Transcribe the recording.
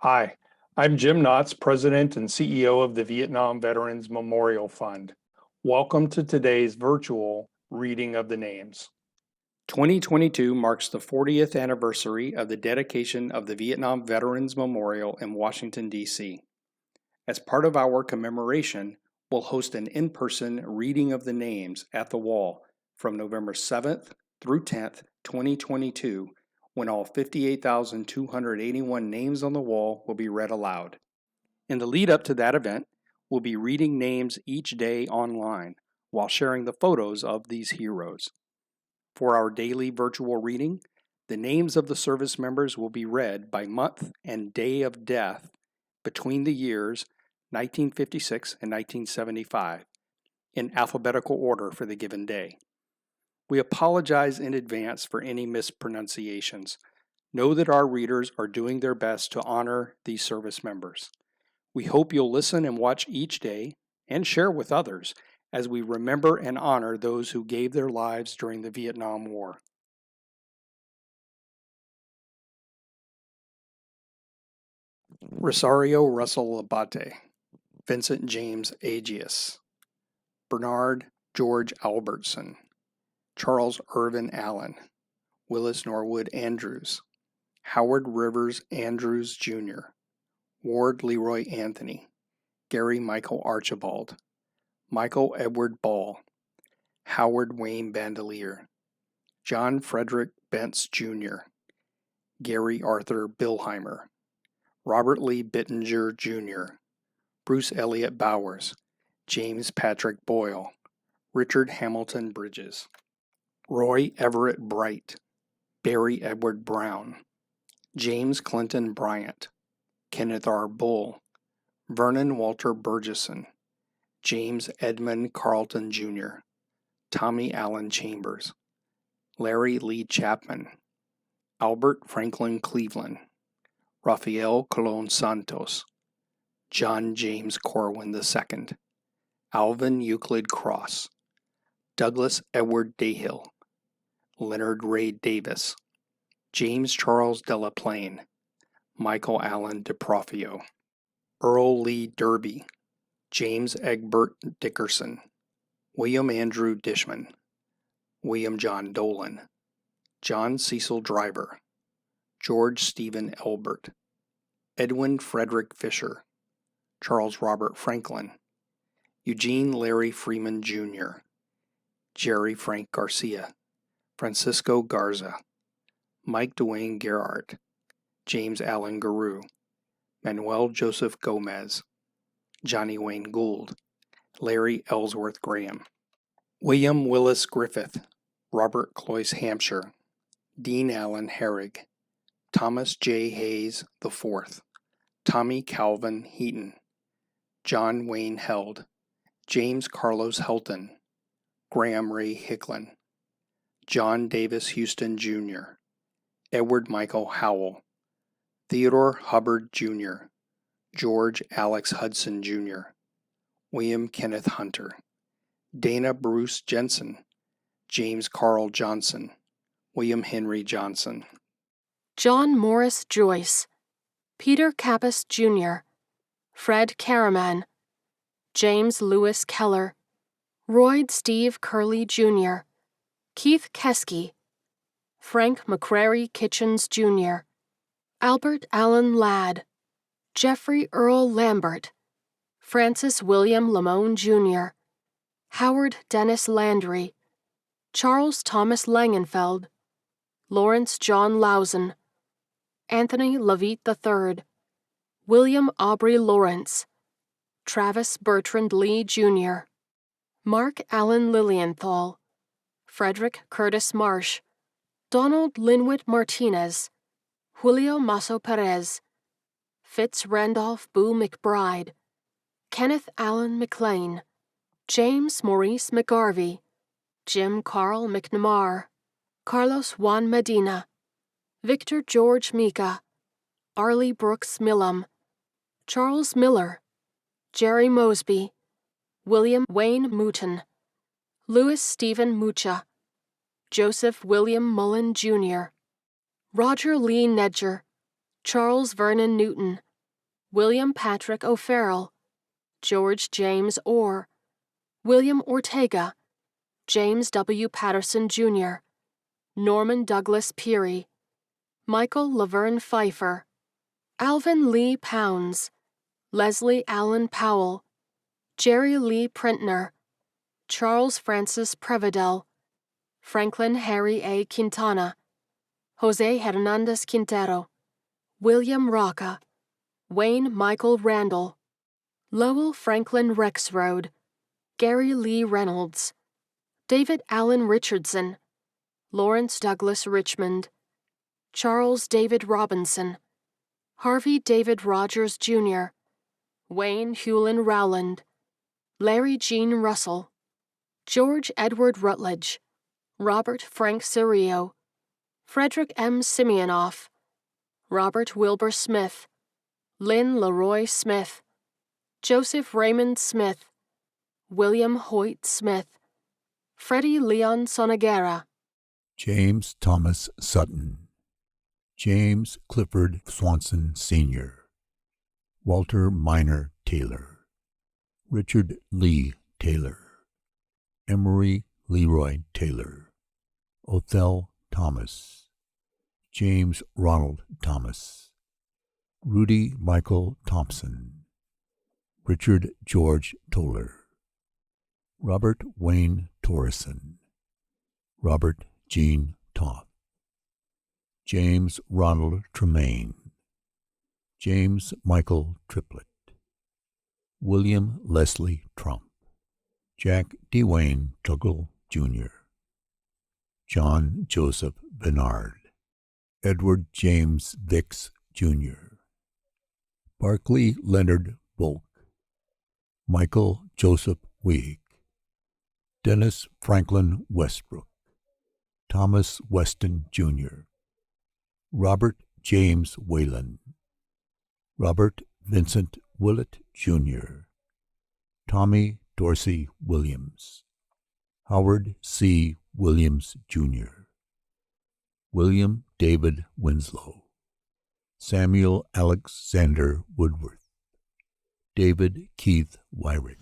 Hi, I'm Jim Knotts, President and CEO of the Vietnam Veterans Memorial Fund. Welcome to today's virtual reading of the names. 2022 marks the 40th anniversary of the dedication of the Vietnam Veterans Memorial in Washington, D.C. As part of our commemoration, we'll host an in-person reading of the names at the wall from November 7th through 10th, 2022, when all 58,281 names on the wall will be read aloud. In the lead up to that event, we'll be reading names each day online while sharing the photos of these heroes. For our daily virtual reading, the names of the service members will be read by month and day of death between the years 1956 and 1975 in alphabetical order for the given day. We apologize in advance for any mispronunciations. Know that our readers are doing their best to honor these service members. We hope you'll listen and watch each day and share with others as we remember and honor those who gave their lives during the Vietnam War. Rosario Russell Abate, Vincent James Agius, Bernard George Albertson, Charles Irvin Allen, Willis Norwood Andrews, Howard Rivers Andrews Jr., Ward Leroy Anthony, Gary Michael Archibald, Michael Edward Ball, Howard Wayne Bandelier, John Frederick Bentz Jr., Gary Arthur Billheimer, Robert Lee Bittinger Jr., Bruce Elliott Bowers, James Patrick Boyle, Richard Hamilton Bridges, Roy Everett Bright, Barry Edward Brown, James Clinton Bryant, Kenneth R. Bull, Vernon Walter Burgesson, James Edmund Carlton Jr., Tommy Allen Chambers, Larry Lee Chapman, Albert Franklin Cleveland, Rafael Colon Santos, John James Corwin II, Alvin Euclid Cross, Douglas Edward Dahill, Leonard Ray Davis, James Charles Delaplane, Michael Allen DeProfio, Earl Lee Derby, James Egbert Dickerson, William Andrew Dishman, William John Dolan, John Cecil Driver, George Stephen Elbert, Edwin Frederick Fisher, Charles Robert Franklin, Eugene Larry Freeman Jr., Jerry Frank Garcia, Francisco Garza, Mike Dwayne Gerhardt, James Allen Garou, Manuel Joseph Gomez, Johnny Wayne Gould, Larry Ellsworth Graham, William Willis Griffith, Robert Cloyce Hampshire, Dean Allen Herrig, Thomas J. Hayes IV, Tommy Calvin Heaton, John Wayne Held, James Carlos Helton, Graham Ray Hicklin, John Davis Houston Jr., Edward Michael Howell, Theodore Hubbard Jr., George Alex Hudson Jr., William Kenneth Hunter, Dana Bruce Jensen, James Carl Johnson, William Henry Johnson, John Morris Joyce, Peter Kappas Jr., Fred Caraman, James Lewis Keller, Royd Steve Curley Jr., Keith Keskey, Frank McCrary Kitchens Jr., Albert Allen Ladd, Jeffrey Earl Lambert, Francis William Lamone Jr., Howard Dennis Landry, Charles Thomas Langenfeld, Lawrence John Lawson, Anthony Levitt III, William Aubrey Lawrence, Travis Bertrand Lee Jr., Mark Allen Lilienthal, Frederick Curtis Marsh, Donald Linwood Martinez, Julio Masso Perez, Fitz Randolph Boo McBride, Kenneth Allen McLean, James Maurice McGarvey, Jim Carl McNamara, Carlos Juan Medina, Victor George Mika, Arlie Brooks Millam, Charles Miller, Jerry Mosby, William Wayne Mouton, Louis Stephen Mucha, Joseph William Mullen Jr., Roger Lee Nedger, Charles Vernon Newton, William Patrick O'Farrell, George James Orr, William Ortega, James W. Patterson, Jr., Norman Douglas Peary, Michael Laverne Pfeiffer, Alvin Lee Pounds, Leslie Allen Powell, Jerry Lee Prentner, Charles Francis Prevedel, Franklin Harry A. Quintana, Jose Hernandez Quintero, William Rocca, Wayne Michael Randall, Lowell Franklin Rexroad, Gary Lee Reynolds, David Allen Richardson, Lawrence Douglas Richmond, Charles David Robinson, Harvey David Rogers, Jr., Wayne Hewlin Rowland, Larry Gene Russell, George Edward Rutledge, Robert Frank Cirio, Frederick M. Simeonoff, Robert Wilbur Smith, Lynn Leroy Smith, Joseph Raymond Smith, William Hoyt Smith, Freddie Leon Sonagera, James Thomas Sutton, James Clifford Swanson, Sr., Walter Minor Taylor, Richard Lee Taylor, Emery Leroy Taylor, Othell Thomas, James Ronald Thomas, Rudy Michael Thompson, Richard George Toller, Robert Wayne Torreson, Robert Gene Toth, James Ronald Tremaine, James Michael Triplett, William Leslie Trump, Jack Dwayne Tuggle, Jr., John Joseph Bernard, Edward James Vicks, Jr., Barclay Leonard Volk, Michael Joseph Weig, Dennis Franklin Westbrook, Thomas Weston, Jr., Robert James Whalen, Robert Vincent Willett, Jr., Tommy Dorsey Williams, Howard C. Williams, Jr., William David Winslow, Samuel Alexander Woodworth, David Keith Wyrick,